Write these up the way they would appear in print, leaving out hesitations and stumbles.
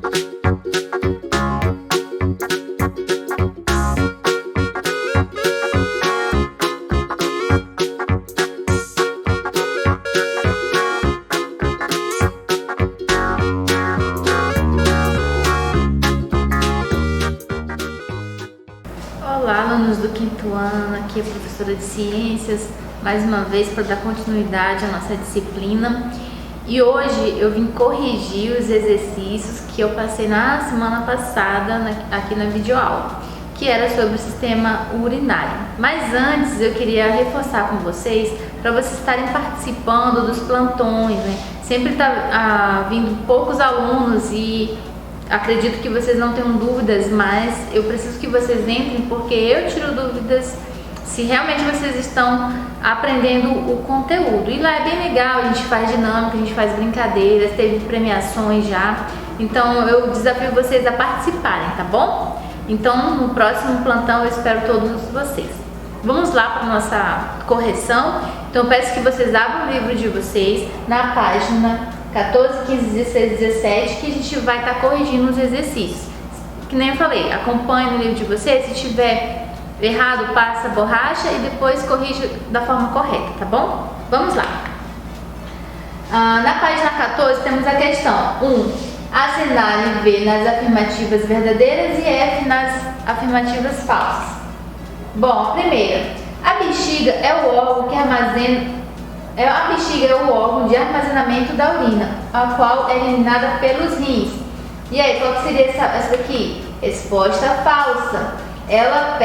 Olá, alunos do quinto ano, aqui é a professora de Ciências, mais uma vez para dar continuidade à nossa disciplina. E hoje eu vim corrigir os exercícios que eu passei na semana passada aqui na videoaula, que era sobre o sistema urinário. Mas antes eu queria reforçar com vocês, para vocês estarem participando dos plantões, né? Sempre está vindo poucos alunos e acredito que vocês não tenham dúvidas, mas eu preciso que vocês entrem porque eu tiro dúvidas se realmente vocês estão aprendendo o conteúdo. E lá é bem legal, a gente faz dinâmica, a gente faz brincadeiras, teve premiações já. Então eu desafio vocês a participarem, tá bom? Então no próximo plantão eu espero todos vocês. Vamos lá para a nossa correção. Então eu peço que vocês abram o livro de vocês na página 14, 15, 16, 17, que a gente vai estar corrigindo os exercícios. Que nem eu falei, acompanhe no livro de vocês, se tiver errado, passa a borracha e depois corrige da forma correta, tá bom? Vamos lá. Na página 14 temos a questão 1. Assinale V nas afirmativas verdadeiras e F nas afirmativas falsas. Bom, a primeira, a bexiga é o órgão que armazena. A bexiga é o órgão de armazenamento da urina, a qual é eliminada pelos rins. E aí, qual que seria essa daqui? Resposta falsa. Ela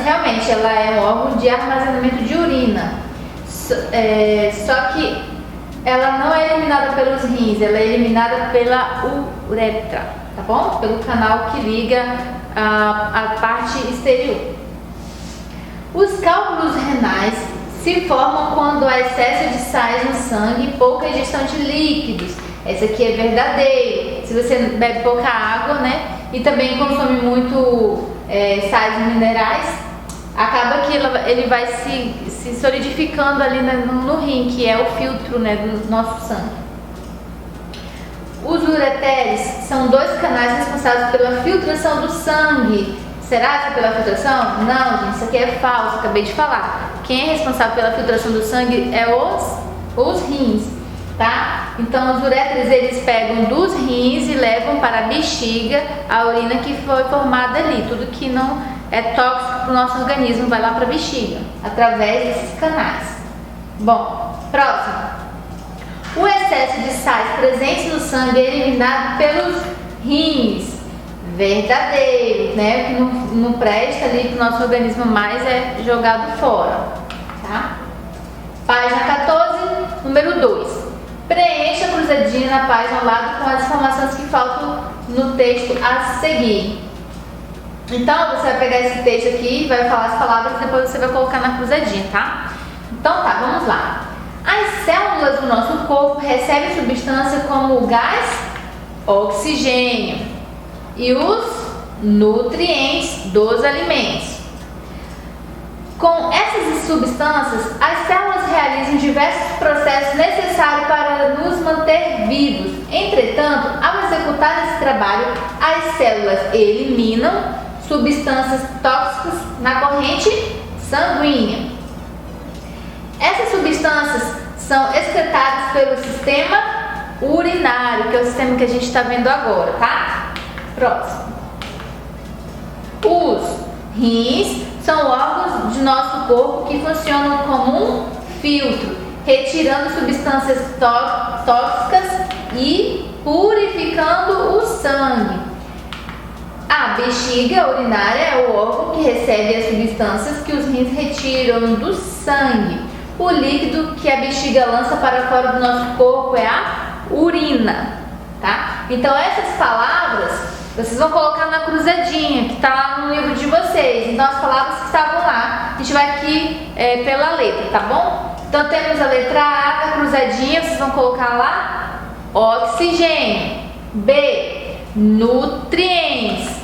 realmente é um órgão de armazenamento de urina. Só que ela não é eliminada pelos rins, ela é eliminada pela uretra, tá bom? Pelo canal que liga a parte exterior. Os cálculos renais se formam quando há excesso de sais no sangue e pouca ingestão de líquidos. Essa aqui é verdadeiro. Se você bebe pouca água, né, e também consome muito sais minerais, acaba que ele vai se solidificando ali no rim, que é o filtro, né, do nosso sangue. Os ureteres são dois canais responsáveis pela filtração do sangue. Será que é pela filtração? Não, gente, isso aqui é falso, acabei de falar. Quem é responsável pela filtração do sangue é os rins, tá? Então, os ureteres, eles pegam dos rins e levam para a bexiga a urina que foi formada ali. Tudo que não é tóxico para o nosso organismo vai lá para a bexiga, através desses canais. Bom, próximo. O excesso de sais presentes no sangue é eliminado pelos rins. Verdadeiro, né? O que não presta ali para o nosso organismo mais é jogado fora, tá? Página 14, número 2. Preencha a cruzadinha na página ao lado com as informações que faltam no texto a seguir. Então, você vai pegar esse texto aqui, vai falar as palavras e depois você vai colocar na cruzadinha, tá? Então tá, vamos lá. As células do nosso corpo recebem substância como o gás oxigênio e os nutrientes dos alimentos. Com essas substâncias, as células realizam diversos processos necessários para nos manter vivos. Entretanto, ao executar esse trabalho, as células eliminam substâncias tóxicas na corrente sanguínea. Essas substâncias são excretadas pelo sistema urinário, que é o sistema que a gente está vendo agora, tá? Próximo. Os rins são órgãos de nosso corpo que funcionam como um filtro, retirando substâncias tóxicas e purificando o sangue. A bexiga urinária é o órgão que recebe as substâncias que os rins retiram do sangue. O líquido que a bexiga lança para fora do nosso corpo é a urina, tá? Então essas palavras vocês vão colocar na cruzadinha, que está lá no livro de vocês. Então, as palavras que estavam lá, a gente vai aqui pela letra, tá bom? Então, temos a letra A da cruzadinha, vocês vão colocar lá oxigênio. B, nutrientes.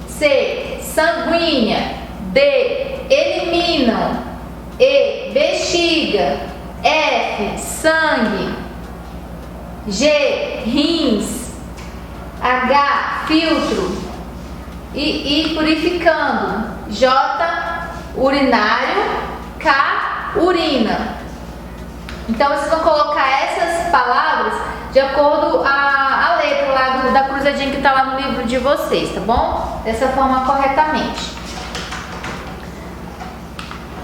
C, sanguínea. D, eliminam. E, bexiga. F, sangue. G, rins. H, filtro. I, purificando. J, urinário. K, urina. Então vocês vão colocar essas palavras de acordo a letra lá da cruzadinha que está lá no livro de vocês, tá bom? Dessa forma corretamente.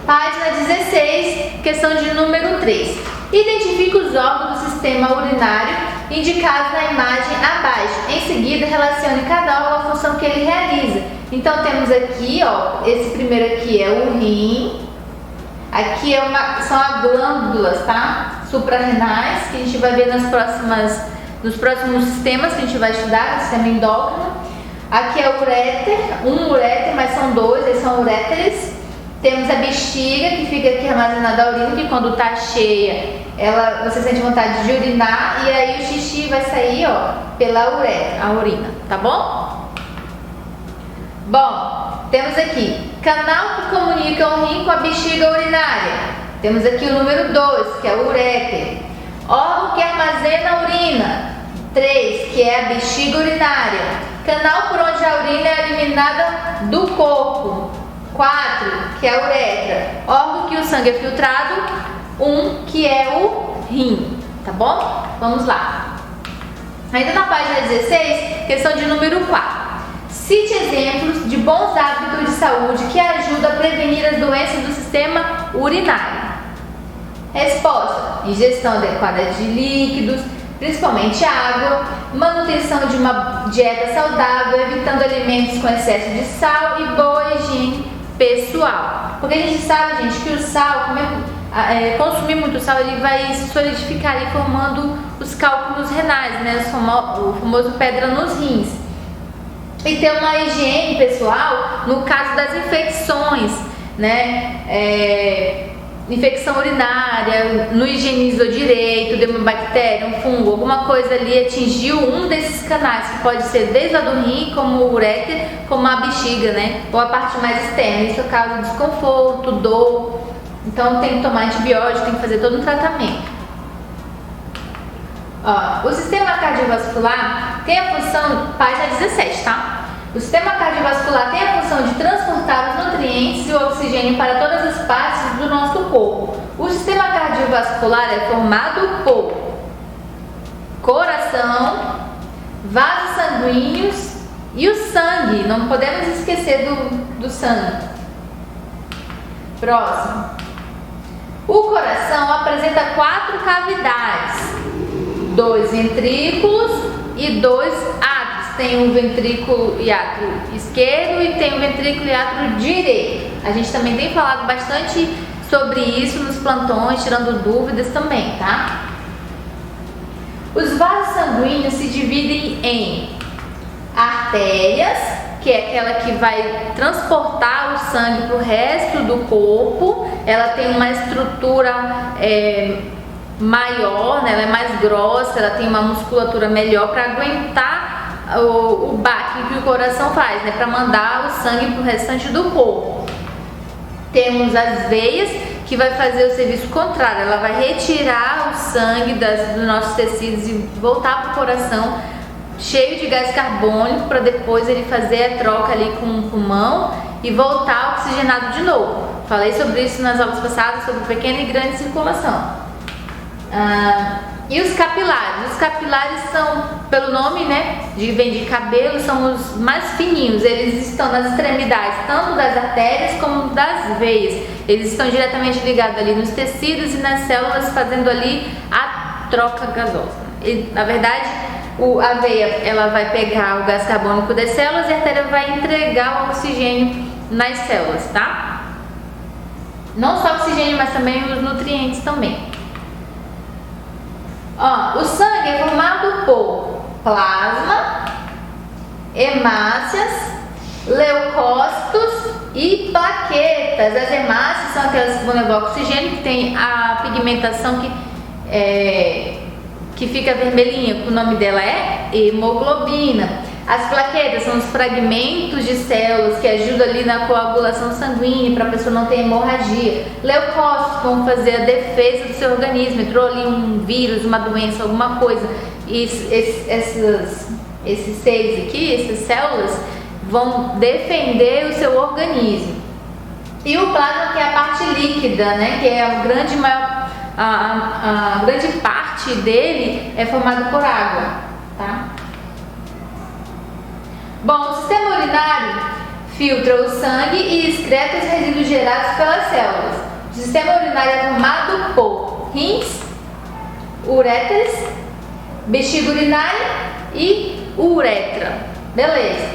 Página 16, questão de número 3. Identifique os órgãos do sistema urinário indicados na imagem abaixo. Em seguida, relacione cada órgão à função que ele realiza. Então temos aqui, ó, esse primeiro aqui é o rim. Aqui são as glândulas, tá? Suprarrenais, que a gente vai ver nos próximos sistemas que a gente vai estudar, o sistema endócrino. Aqui é o uréter, um uréter, mas são dois, eles são uréteres. Temos a bexiga, que fica aqui armazenada a urina, que quando está cheia, você sente vontade de urinar, e aí o xixi vai sair, ó, pela uretra, a urina, tá bom? Bom, temos aqui canal que comunica o rim com a bexiga urinária. Temos aqui o número 2, que é o uréter. Órgão que armazena a urina. 3, que é a bexiga urinária. Canal por onde a urina é eliminada do corpo. 4, que é a uretra. Órgão que o sangue é filtrado. 1, que é o rim. Tá bom? Vamos lá. Ainda na página 16, questão de número 4. Cite exemplos de bons hábitos de saúde que ajudam a prevenir as doenças do sistema urinário. Resposta: ingestão adequada de líquidos, principalmente água, manutenção de uma dieta saudável, evitando alimentos com excesso de sal e boa higiene pessoal. Porque a gente sabe, gente, que o sal, consumir muito sal, ele vai se solidificar ali, formando os cálculos renais, né? O famoso pedra nos rins. E ter uma higiene pessoal no caso das infecções, né? Infecção urinária, não higienizou direito, deu uma bactéria, um fungo, alguma coisa ali atingiu um desses canais, que pode ser desde a do rim, como o uréter, como a bexiga, né? Ou a parte mais externa. Isso causa desconforto, dor. Então tem que tomar antibiótico, tem que fazer todo um tratamento. Ó, o sistema cardiovascular tem a função, página 17, tá? O sistema cardiovascular tem a função de transportar os nutrientes e o oxigênio para todas as partes do nosso corpo. O sistema cardiovascular é formado por coração, vasos sanguíneos e o sangue. Não podemos esquecer do sangue. Próximo. O coração apresenta 4 cavidades, 2 ventrículos e 2 átrios. Tem um ventrículo e átrio esquerdo e tem um ventrículo e átrio direito. A gente também tem falado bastante sobre isso nos plantões, tirando dúvidas também, tá? Os vasos sanguíneos se dividem em artérias, que é aquela que vai transportar o sangue para o resto do corpo. Ela tem uma estrutura maior, né? Ela é mais grossa, ela tem uma musculatura melhor para aguentar o baque que o coração faz, né? Para mandar o sangue para o restante do corpo. Temos as veias, que vai fazer o serviço contrário. Ela vai retirar o sangue dos nossos tecidos e voltar para o coração cheio de gás carbônico, para depois ele fazer a troca ali com o pulmão e voltar oxigenado de novo. Falei sobre isso nas aulas passadas, sobre pequena e grande circulação. E os capilares? Os capilares são, pelo nome, né, vem de cabelo, são os mais fininhos. Eles estão nas extremidades, tanto das artérias como das veias. Eles estão diretamente ligados ali nos tecidos e nas células, fazendo ali a troca gasosa. E, na verdade, a veia, ela vai pegar o gás carbônico das células e a artéria vai entregar o oxigênio nas células, tá? Não só oxigênio, mas também os nutrientes também. Ó, o sangue é formado por plasma, hemácias, leucócitos e plaquetas. As hemácias são aquelas que vão levar oxigênio, que tem a pigmentação que fica vermelhinha, o nome dela é hemoglobina. As plaquetas são os fragmentos de células que ajudam ali na coagulação sanguínea para a pessoa não ter hemorragia. Leucócitos vão fazer a defesa do seu organismo. Entrou ali um vírus, uma doença, alguma coisa, e esses seres aqui, essas células, vão defender o seu organismo. E o plasma, que é a parte líquida, né, que é a grande parte dele é formado por água, tá? Bom, o sistema urinário filtra o sangue e excreta os resíduos gerados pelas células. O sistema urinário é formado por rins, ureteres, bexiga urinária e uretra. Beleza.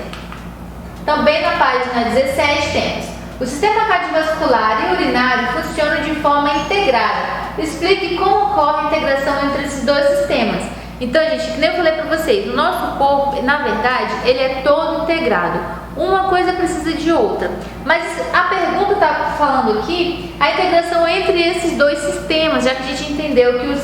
Também na página 17 temos: o sistema cardiovascular e urinário funcionam de forma integrada. Explique como ocorre a integração entre esses dois sistemas. Então, gente, que nem eu falei para vocês, o nosso corpo, na verdade, ele é todo integrado. Uma coisa precisa de outra. Mas a pergunta está falando aqui a integração entre esses dois sistemas, já que a gente entendeu que o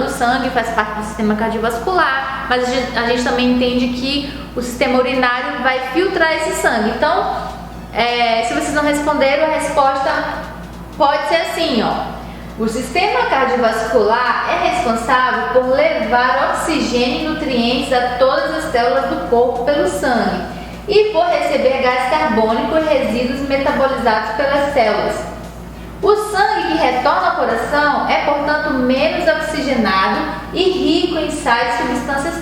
sangue faz parte do sistema cardiovascular, mas a gente também entende que o sistema urinário vai filtrar esse sangue. Então, se vocês não responderam, a resposta pode ser assim, ó. O sistema cardiovascular é responsável por levar oxigênio e nutrientes a todas as células do corpo pelo sangue e por receber gás carbônico e resíduos metabolizados pelas células. O sangue que retorna ao coração é, portanto, menos oxigenado e rico em sais e substâncias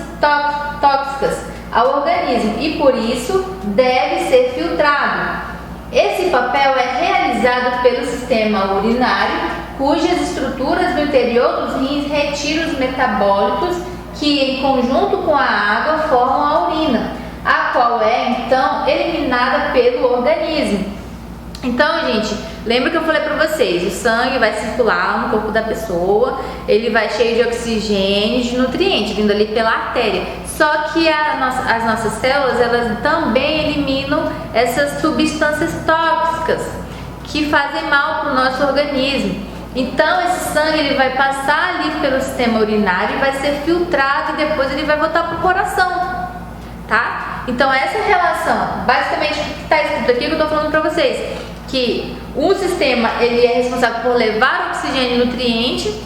tóxicas ao organismo e, por isso, deve ser filtrado. Esse papel é realizado pelo sistema urinário, cujas estruturas do interior dos rins retiram os metabólitos que, em conjunto com a água, formam a urina, a qual é, então, eliminada pelo organismo. Então, gente, lembra que eu falei para vocês, o sangue vai circular no corpo da pessoa, ele vai cheio de oxigênio, de nutrientes, vindo ali pela artéria. Só que as nossas células, elas também eliminam essas substâncias tóxicas que fazem mal para o nosso organismo. Então, esse sangue ele vai passar ali pelo sistema urinário e vai ser filtrado e depois ele vai voltar para o coração, tá? Então, essa relação, basicamente, o que está escrito aqui, que eu estou falando para vocês, que um sistema ele é responsável por levar oxigênio e nutriente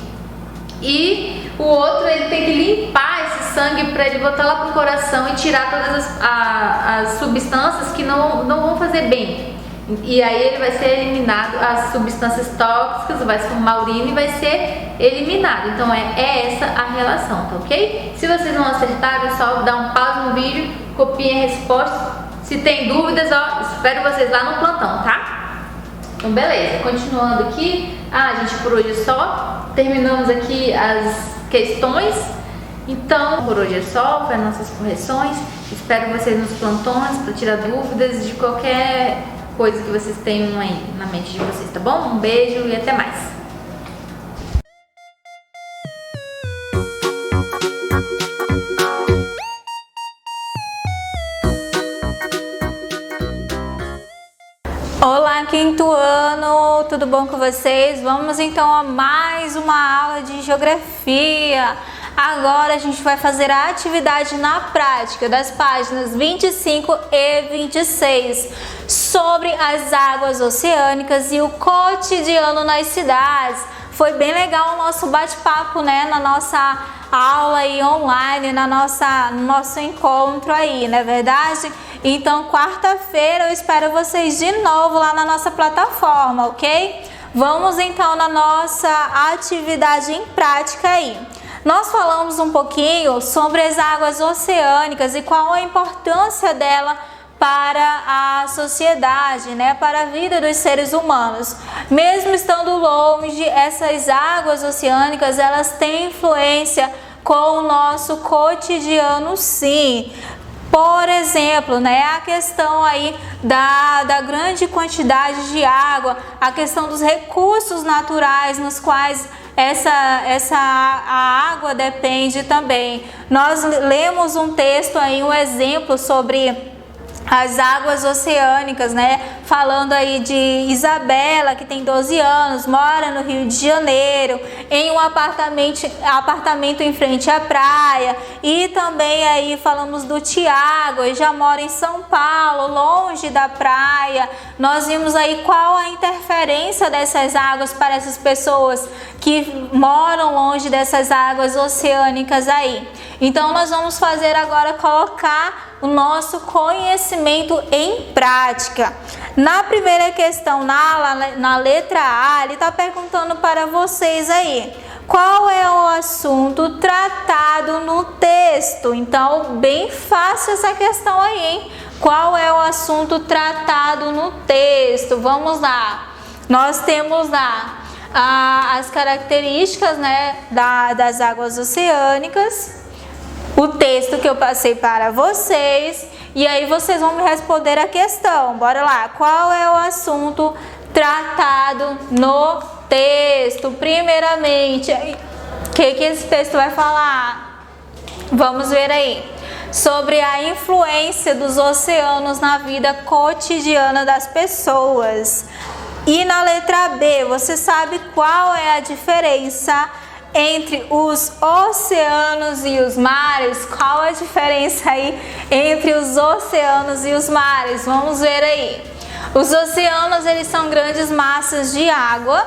e o outro ele tem que limpar esse sangue para ele voltar lá para o coração e tirar todas as substâncias que não vão fazer bem. E aí ele vai ser eliminado, as substâncias tóxicas, vai se formar urina e vai ser eliminado. Então é essa a relação, tá ok? Se vocês não acertaram, é só dar um pause no vídeo, copiem a resposta. Se tem dúvidas, ó, espero vocês lá no plantão, tá? Então beleza, continuando aqui. Gente, por hoje é só. Terminamos aqui as questões. Então, por hoje é só, para nossas correções. Espero vocês nos plantões para tirar dúvidas de qualquer coisa que vocês tenham aí na mente de vocês, tá bom? Um beijo e até mais! Olá, quinto ano, tudo bom com vocês? Vamos então a mais uma aula de geografia. Agora a gente vai fazer a atividade na prática das páginas 25 e 26 sobre as águas oceânicas e o cotidiano nas cidades. Foi bem legal o nosso bate-papo, né, na nossa aula aí online, no nosso encontro aí, não é verdade? Então, quarta-feira eu espero vocês de novo lá na nossa plataforma, ok? Vamos então na nossa atividade em prática aí. Nós falamos um pouquinho sobre as águas oceânicas e qual a importância dela para a sociedade, né, para a vida dos seres humanos. Mesmo estando longe, essas águas oceânicas, elas têm influência com o nosso cotidiano, sim. Por exemplo, né, a questão aí da grande quantidade de água, a questão dos recursos naturais nos quais a água depende também. Nós lemos um texto aí, um exemplo sobre as águas oceânicas, né? Falando aí de Isabela, que tem 12 anos, mora no Rio de Janeiro, em um apartamento em frente à praia. E também aí falamos do Tiago, ele já mora em São Paulo, longe da praia. Nós vimos aí qual a interferência dessas águas para essas pessoas que moram longe dessas águas oceânicas aí. Então nós vamos fazer agora colocar o nosso conhecimento em prática. Na primeira questão, na letra A, ele está perguntando para vocês aí, qual é o assunto tratado no texto? Então, bem fácil essa questão aí, hein? Qual é o assunto tratado no texto? Vamos lá. Nós temos lá as características, né, das águas oceânicas, o texto que eu passei para vocês, e aí vocês vão me responder a questão. Bora lá. Qual é o assunto tratado no texto? Primeiramente, o que esse texto vai falar? Vamos ver aí. Sobre a influência dos oceanos na vida cotidiana das pessoas. E na letra B, você sabe qual é a diferença entre os oceanos e os mares? Qual a diferença aí entre os oceanos e os mares? Vamos ver aí. Os oceanos, eles são grandes massas de água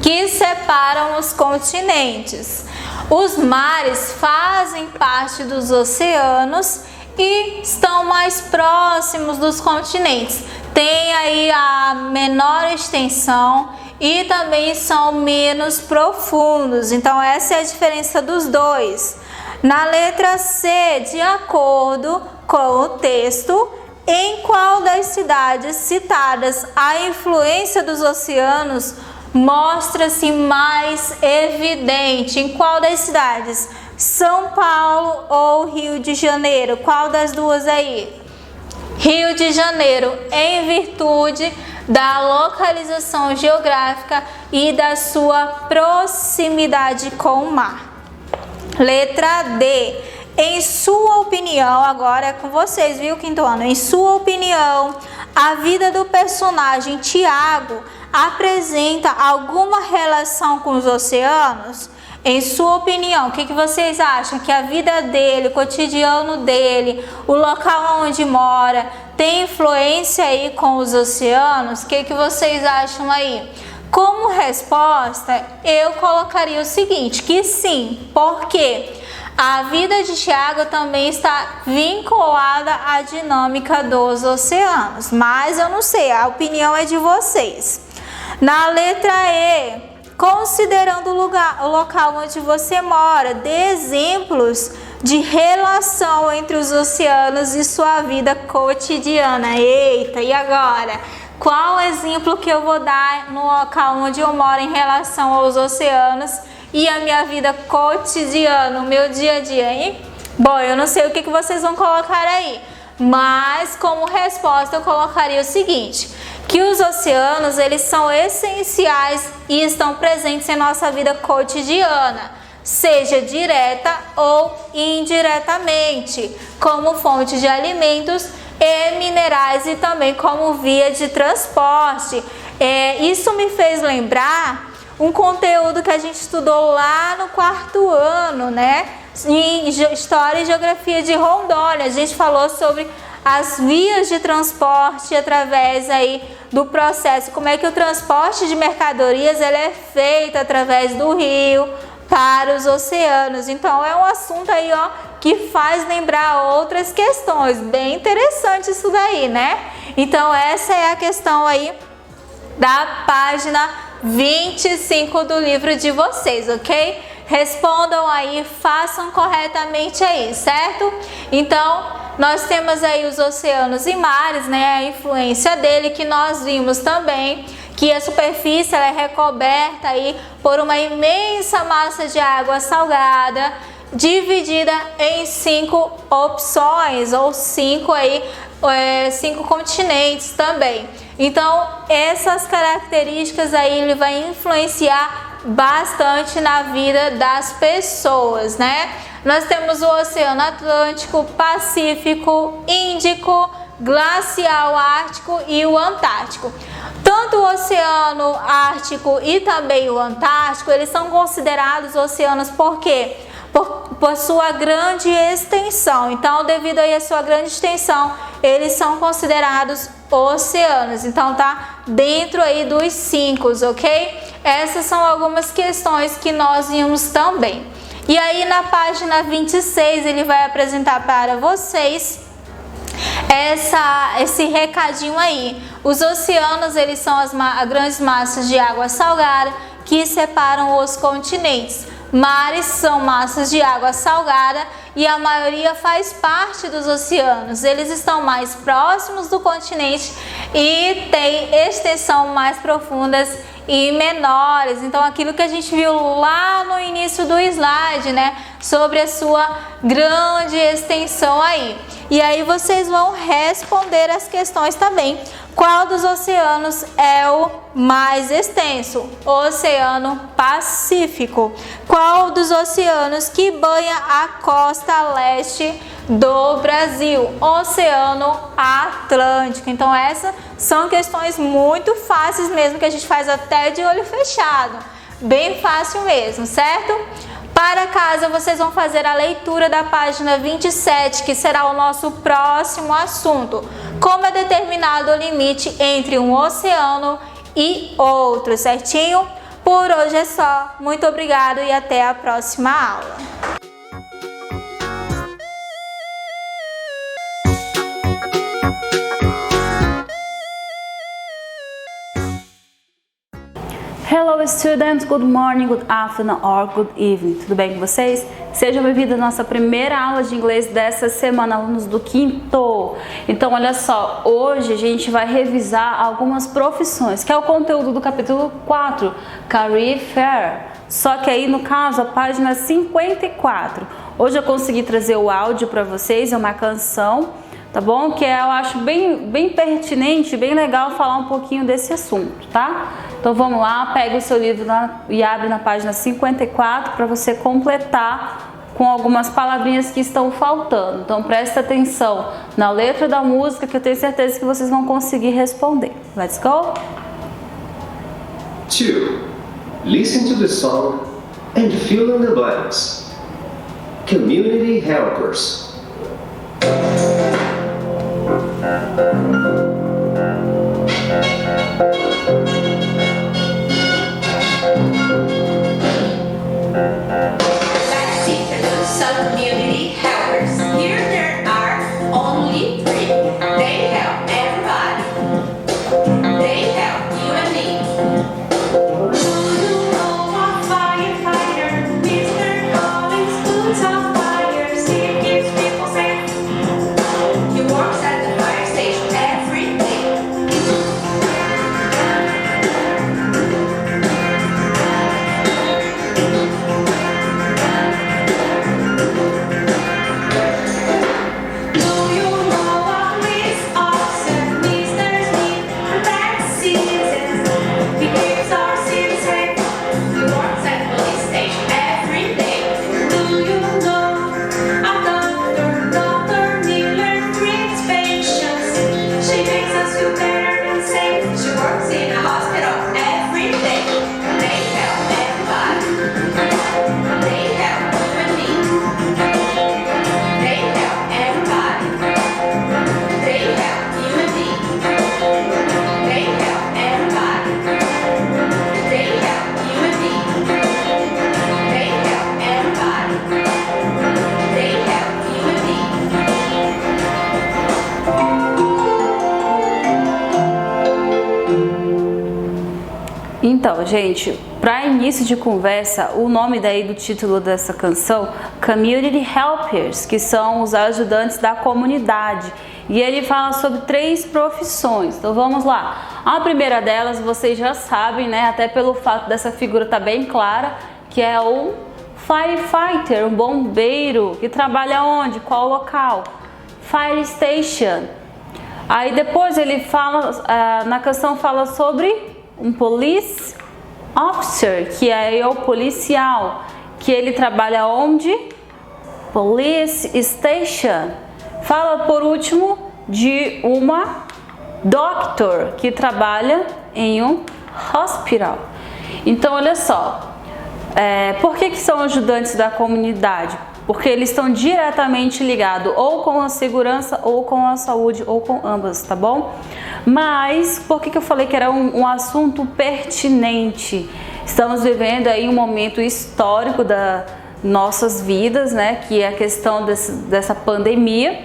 que separam os continentes. Os mares fazem parte dos oceanos e estão mais próximos dos continentes. Tem aí a menor extensão e também são menos profundos. Então essa é a diferença dos dois. Na letra C, de acordo com o texto, em qual das cidades citadas a influência dos oceanos mostra-se mais evidente? Em qual das cidades? São Paulo ou Rio de Janeiro? Qual das duas aí? Rio de Janeiro, em virtude da localização geográfica e da sua proximidade com o mar. Letra D. Em sua opinião, agora é com vocês, viu, quinto ano? Em sua opinião, a vida do personagem Tiago apresenta alguma relação com os oceanos? Em sua opinião, o que vocês acham? Que a vida dele, o cotidiano dele, o local onde mora, tem influência aí com os oceanos? O que vocês acham aí? Como resposta, eu colocaria o seguinte, que sim, porque a vida de Tiago também está vinculada à dinâmica dos oceanos, mas eu não sei, a opinião é de vocês. Na letra E, considerando o local onde você mora, dê exemplos de relação entre os oceanos e sua vida cotidiana. Eita, e agora? Qual exemplo que eu vou dar no local onde eu moro em relação aos oceanos e a minha vida cotidiana, o meu dia a dia, hein? Bom, eu não sei o que vocês vão colocar aí, mas como resposta eu colocaria o seguinte, que os oceanos, eles são essenciais e estão presentes em nossa vida cotidiana, seja direta ou indiretamente, como fonte de alimentos e minerais e também como via de transporte. Isso me fez lembrar um conteúdo que a gente estudou lá no 4º ano, né? Em História e Geografia de Rondônia. A gente falou sobre as vias de transporte através aí do processo, como é que o transporte de mercadorias ele é feito através do rio para os oceanos. Então é um assunto aí, ó, que faz lembrar outras questões. Bem interessante isso daí, né? Então essa é a questão aí da página 25 do livro de vocês, ok? Respondam aí, façam corretamente aí, certo? Então, nós temos aí os oceanos e mares, né? A influência dele, que nós vimos também, que a superfície ela é recoberta aí por uma imensa massa de água salgada, dividida em 5 opções, ou 5 continentes também. Então, essas características aí ele vai influenciar bastante na vida das pessoas, né? Nós temos o Oceano Atlântico, Pacífico, Índico, Glacial Ártico e o Antártico. Tanto o Oceano Ártico e também o Antártico, eles são considerados oceanos por quê? Por sua grande extensão. Então, devido aí a sua grande extensão, eles são considerados oceanos. Então, tá dentro aí dos 5, ok? Essas são algumas questões que nós vimos também. E aí na página 26 ele vai apresentar para vocês esse recadinho aí. Os oceanos, eles são as grandes massas de água salgada que separam os continentes. Mares são massas de água salgada e a maioria faz parte dos oceanos. Eles estão mais próximos do continente e têm extensão mais profundas e menores. Então aquilo que a gente viu lá no início do slide, né, sobre a sua grande extensão aí. E aí vocês vão responder as questões também. Qual dos oceanos é o mais extenso? O Oceano Pacífico. Qual dos oceanos que banha a costa leste do Brasil? Oceano Atlântico. Então essas são questões muito fáceis mesmo, que a gente faz até de olho fechado. Bem fácil mesmo, certo? Para casa, vocês vão fazer a leitura da página 27, que será o nosso próximo assunto. Como é determinado o limite entre um oceano e outro, certinho? Por hoje é só. Muito obrigado e até a próxima aula. Hello students, good morning, good afternoon or good evening. Tudo bem com vocês? Sejam bem-vindos à nossa primeira aula de inglês dessa semana, alunos do quinto. Então, olha só, hoje a gente vai revisar algumas profissões, que é o conteúdo do capítulo 4, Career Fair. Só que aí, no caso, a página 54. Hoje eu consegui trazer o áudio para vocês, é uma canção, tá bom? Que eu acho bem pertinente, bem legal falar um pouquinho desse assunto, tá? Então vamos lá, pega o seu livro e abre na página 54 para você completar com algumas palavrinhas que estão faltando. Então presta atenção na letra da música, que eu tenho certeza que vocês vão conseguir responder. Let's go! 2. Listen to the song and fill in the blanks. Community helpers. Some community helpers. Here there are only 3. They help everybody. They help you and me. Do you know a firefighter? Mr. Collins puts out fires. He keeps people safe. He works at the fire station every day. Então, gente, para início de conversa, o nome daí do título dessa canção, Community Helpers, que são os ajudantes da comunidade. E ele fala sobre 3 profissões. Então vamos lá. A primeira delas, vocês já sabem, né? Até pelo fato dessa figura estar bem clara, que é o firefighter, um bombeiro, que trabalha onde? Qual local? Fire station. Aí depois ele fala, na canção fala sobre um police officer, que é o policial, que ele trabalha onde? Police station. Fala por último de uma doctor, que trabalha em um hospital. Então olha só, por que são ajudantes da comunidade? Porque eles estão diretamente ligados ou com a segurança, ou com a saúde, ou com ambas, tá bom? Mas por que eu falei que era um assunto pertinente? Estamos vivendo aí um momento histórico nossas vidas, né, que é a questão dessa pandemia.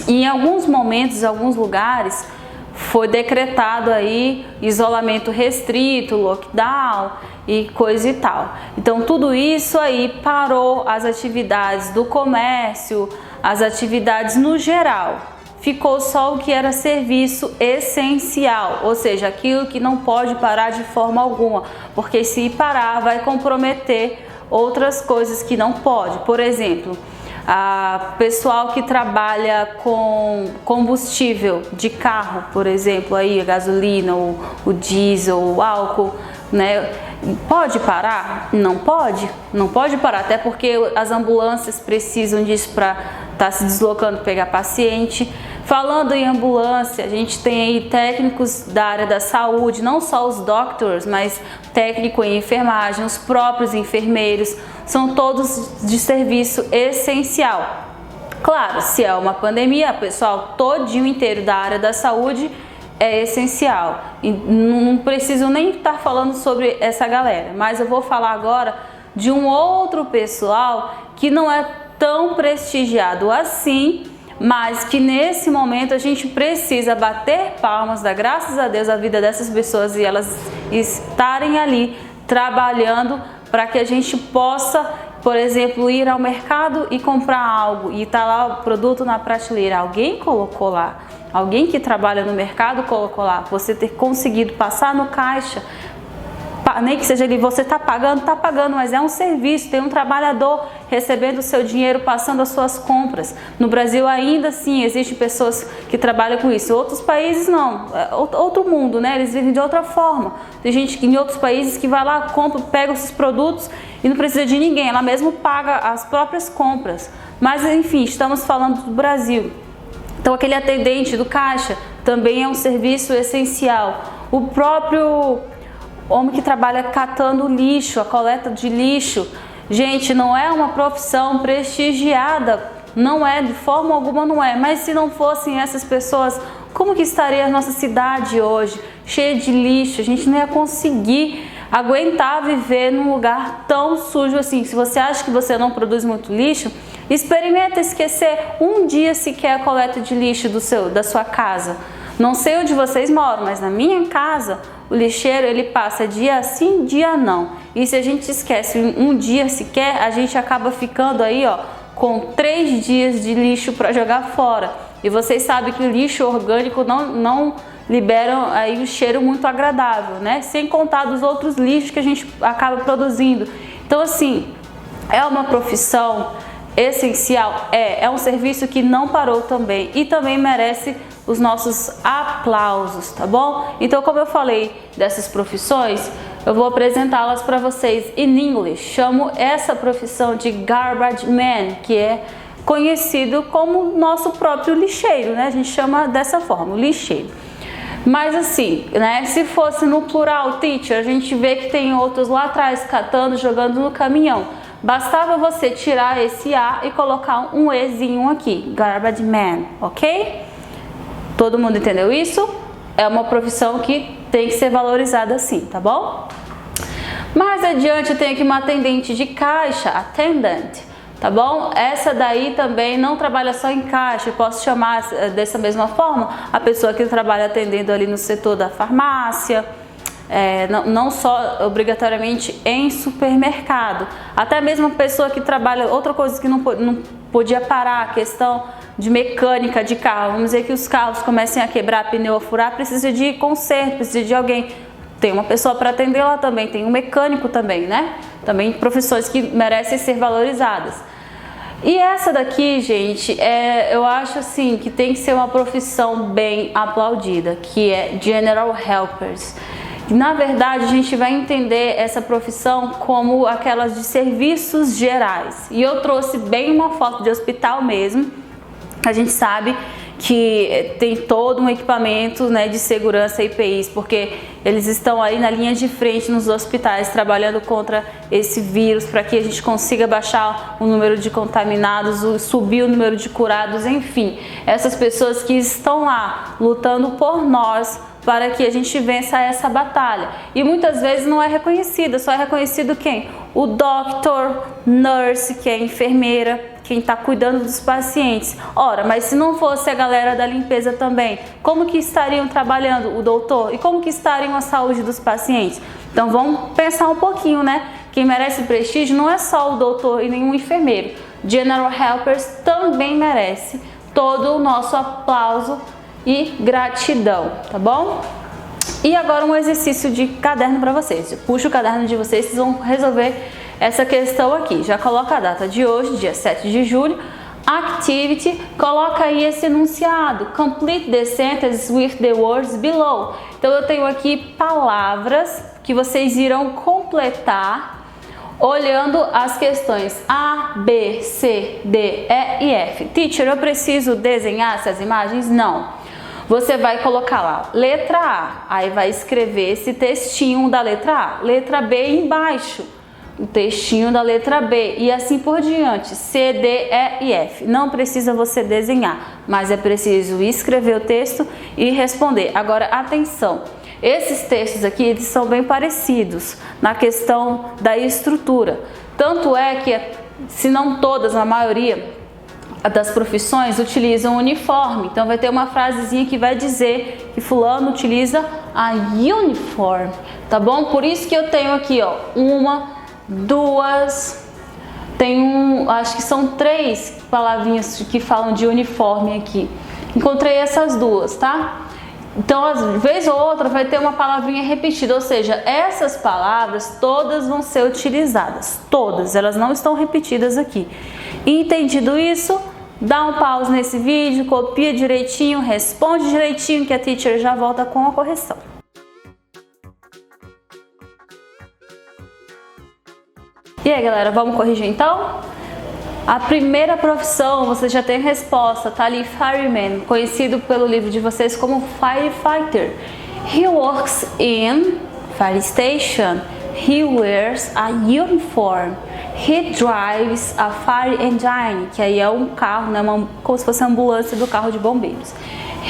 E em alguns momentos, em alguns lugares, foi decretado aí isolamento restrito, lockdown e coisa e tal. Então tudo isso aí parou as atividades do comércio, as atividades no geral. Ficou só o que era serviço essencial, ou seja, aquilo que não pode parar de forma alguma, porque se parar vai comprometer outras coisas que não pode. Por exemplo, pessoal que trabalha com combustível de carro, por exemplo, aí a gasolina, o diesel, o álcool, né? Pode parar? Não pode parar, até porque as ambulâncias precisam disso para estar se deslocando, pegar paciente. Falando em ambulância, a gente tem aí técnicos da área da saúde, não só os doctors, mas técnico em enfermagem, os próprios enfermeiros, são todos de serviço essencial. Claro, se é uma pandemia, o pessoal todinho inteiro da área da saúde é essencial. E não preciso nem estar falando sobre essa galera, mas eu vou falar agora de um outro pessoal que não é tão prestigiado assim, mas que nesse momento a gente precisa bater palmas, dar graças a Deus a vida dessas pessoas e elas estarem ali trabalhando para que a gente possa, por exemplo, ir ao mercado e comprar algo e tá lá o produto na prateleira. Alguém colocou lá, alguém que trabalha no mercado colocou lá. Você ter conseguido passar no caixa, nem que seja ali, você está pagando, mas é um serviço, tem um trabalhador recebendo o seu dinheiro, passando as suas compras. No Brasil ainda assim existem pessoas que trabalham com isso, outros países não, é outro mundo, né? Eles vivem de outra forma. Tem gente que em outros países que vai lá, compra, pega esses produtos e não precisa de ninguém, ela mesmo paga as próprias compras. Mas enfim, estamos falando do Brasil. Então aquele atendente do caixa também é um serviço essencial. O próprio homem que trabalha catando lixo, a coleta de lixo, gente, não é uma profissão prestigiada, não é, de forma alguma não é, mas se não fossem essas pessoas, como que estaria a nossa cidade hoje, cheia de lixo? A gente não ia conseguir aguentar viver num lugar tão sujo assim. Se você acha que você não produz muito lixo, experimenta esquecer um dia sequer a coleta de lixo da sua casa. Não sei onde vocês moram, mas na minha casa o lixeiro ele passa dia sim, dia não. E se a gente esquece um dia sequer, a gente acaba ficando aí, ó, com 3 dias de lixo para jogar fora. E vocês sabem que o lixo orgânico não libera aí um cheiro muito agradável, né? Sem contar dos outros lixos que a gente acaba produzindo. Então assim, é uma profissão essencial, é um serviço que não parou também e também merece os nossos aplausos, tá bom? Então, como eu falei dessas profissões, eu vou apresentá-las para vocês em inglês. Chamo essa profissão de garbage man, que é conhecido como nosso próprio lixeiro, né? A gente chama dessa forma, o lixeiro. Mas assim, né? Se fosse no plural, teacher, a gente vê que tem outros lá atrás catando, jogando no caminhão. Bastava você tirar esse A e colocar um Ezinho aqui, garbage man, ok? Todo mundo entendeu isso? É uma profissão que tem que ser valorizada assim, tá bom? Mais adiante tem aqui uma atendente de caixa, attendant, tá bom? Essa daí também não trabalha só em caixa, eu posso chamar dessa mesma forma a pessoa que trabalha atendendo ali no setor da farmácia, não só obrigatoriamente em supermercado, até mesmo a pessoa que trabalha, outra coisa que não podia parar, a questão de mecânica de carro. Vamos dizer que os carros comecem a quebrar, pneu a furar, precisa de conserto, precisa de alguém. Tem uma pessoa para atender lá também, tem um mecânico também, né? Também profissões que merecem ser valorizadas. E essa daqui, gente, eu acho assim que tem que ser uma profissão bem aplaudida, que é General Helpers. Na verdade, a gente vai entender essa profissão como aquelas de serviços gerais. E eu trouxe bem uma foto de hospital mesmo. A gente sabe que tem todo um equipamento, né, de segurança EPIs, porque eles estão aí na linha de frente nos hospitais trabalhando contra esse vírus para que a gente consiga baixar o número de contaminados, subir o número de curados, enfim. Essas pessoas que estão lá lutando por nós para que a gente vença essa batalha. E muitas vezes não é reconhecida, só é reconhecido quem? o doctor, nurse, que é enfermeira, quem está cuidando dos pacientes. Ora, mas se não fosse a galera da limpeza também, como que estariam trabalhando o doutor? E como que estariam a saúde dos pacientes? Então vamos pensar um pouquinho, né? Quem merece prestígio não é só o doutor e nenhum enfermeiro. General Helpers também merece todo o nosso aplauso e gratidão, tá bom? E agora um exercício de caderno para vocês. Puxa o caderno de vocês, vocês vão resolver essa questão aqui. Já coloca a data de hoje, dia 7 de julho. Activity, coloca aí esse enunciado. Complete the sentence with the words below. Então eu tenho aqui palavras que vocês irão completar olhando as questões A, B, C, D, E e F. Teacher, eu preciso desenhar essas imagens? Não. Você vai colocar lá, letra A, aí vai escrever esse textinho da letra A. Letra B embaixo, o textinho da letra B e assim por diante, C, D, E e F. Não precisa você desenhar, mas é preciso escrever o texto e responder. Agora, atenção, esses textos aqui eles são bem parecidos na questão da estrutura. Tanto é que, se não todas, a maioria das profissões utilizam uniforme. Então vai ter uma frasezinha que vai dizer que fulano utiliza a uniform, tá bom? Por isso que eu tenho aqui, ó, uma, duas, acho que são 3 palavrinhas que falam de uniforme aqui. Encontrei essas duas, tá? Então, às vezes ou outra vai ter uma palavrinha repetida, ou seja, essas palavras todas vão ser utilizadas, todas, elas não estão repetidas aqui. Entendido isso, dá um pause nesse vídeo, copia direitinho, responde direitinho que a teacher já volta com a correção. E aí, galera, vamos corrigir então? A primeira profissão, você já tem resposta, tá ali, fireman, conhecido pelo livro de vocês como firefighter. He works in fire station. He wears a uniform. He drives a fire engine, que aí é um carro, né, como se fosse a ambulância do carro de bombeiros.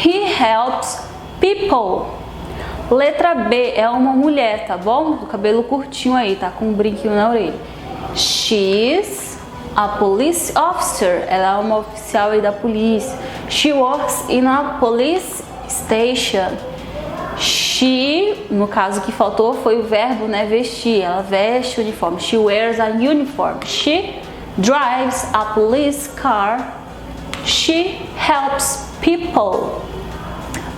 He helps people. Letra B é uma mulher, tá bom? Do cabelo curtinho aí, tá com um brinquinho na orelha. She's a police officer, ela é uma oficial aí da polícia. She works in a police station. She, no caso que faltou foi o verbo, né, vestir. Ela veste o uniforme. She wears a uniform. She drives a police car. She helps people.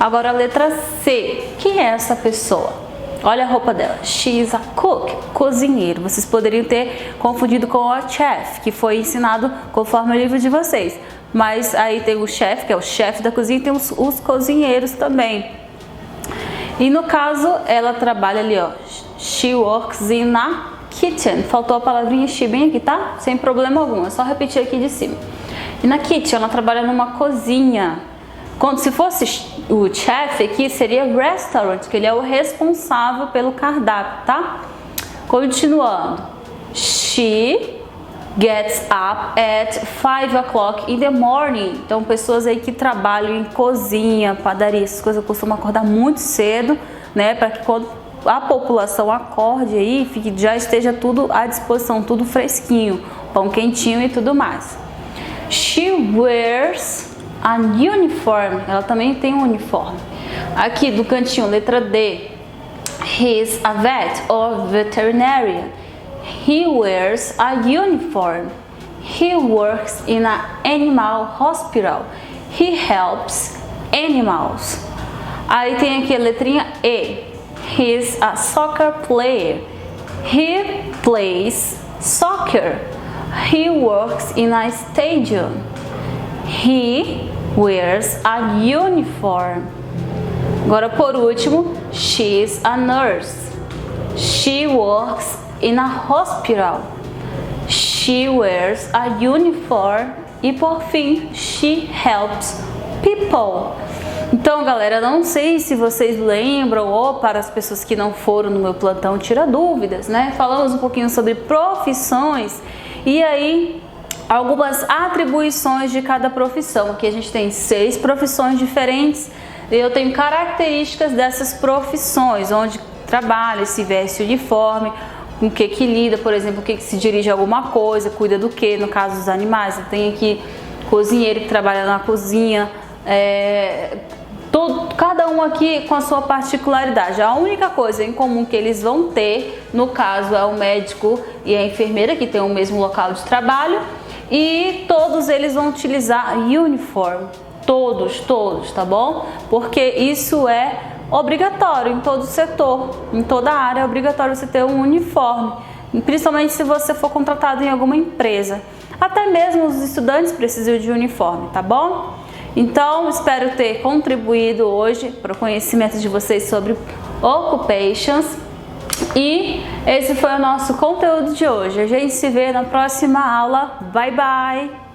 Agora a letra C. Quem é essa pessoa? Olha a roupa dela. She is a cook, cozinheiro. Vocês poderiam ter confundido com a chef, que foi ensinado conforme o livro de vocês. Mas aí tem o chefe, que é o chefe da cozinha, e tem os cozinheiros também. E no caso, ela trabalha ali, ó. She works in a kitchen. Faltou a palavrinha she bem aqui, tá? Sem problema algum, é só repetir aqui de cima. E na kitchen, ela trabalha numa cozinha. Quando se fosse o chefe aqui, seria restaurant, que ele é o responsável pelo cardápio, tá? Continuando. She gets up at 5 o'clock in the morning. Então, pessoas aí que trabalham em cozinha, padaria, essas coisas costumam acordar muito cedo, né? Para que quando a população acorde aí, já esteja tudo à disposição, tudo fresquinho, pão quentinho e tudo mais. She wears a uniform, ela também tem um uniforme. Aqui do cantinho, letra D. He's a vet or veterinarian. He wears a uniform. He works in an animal hospital. He helps animals. Aí tem aqui a letrinha E. He's a soccer player. He plays soccer. He works in a stadium. He wears a uniform. Agora por último, she's a nurse. She works in a hospital. She wears a uniform. E por fim, she helps people. Então, galera, não sei se vocês lembram, ou para as pessoas que não foram no meu plantão tira dúvidas, né? Falamos um pouquinho sobre profissões e aí algumas atribuições de cada profissão. Aqui a gente tem 6 profissões diferentes e eu tenho características dessas profissões, onde trabalha, se veste uniforme, com o que lida, por exemplo, o que se dirige a alguma coisa, cuida do que, no caso dos animais. Tem aqui cozinheiro que trabalha na cozinha, cada um aqui com a sua particularidade. A única coisa em comum que eles vão ter, no caso, é o médico e a enfermeira, que tem o mesmo local de trabalho, e todos eles vão utilizar uniform, todos, tá bom? Porque isso é obrigatório em todo setor, em toda área é obrigatório você ter um uniforme, principalmente se você for contratado em alguma empresa. Até mesmo os estudantes precisam de uniforme, tá bom? Então, espero ter contribuído hoje para o conhecimento de vocês sobre occupations. E esse foi o nosso conteúdo de hoje. A gente se vê na próxima aula. Bye, bye!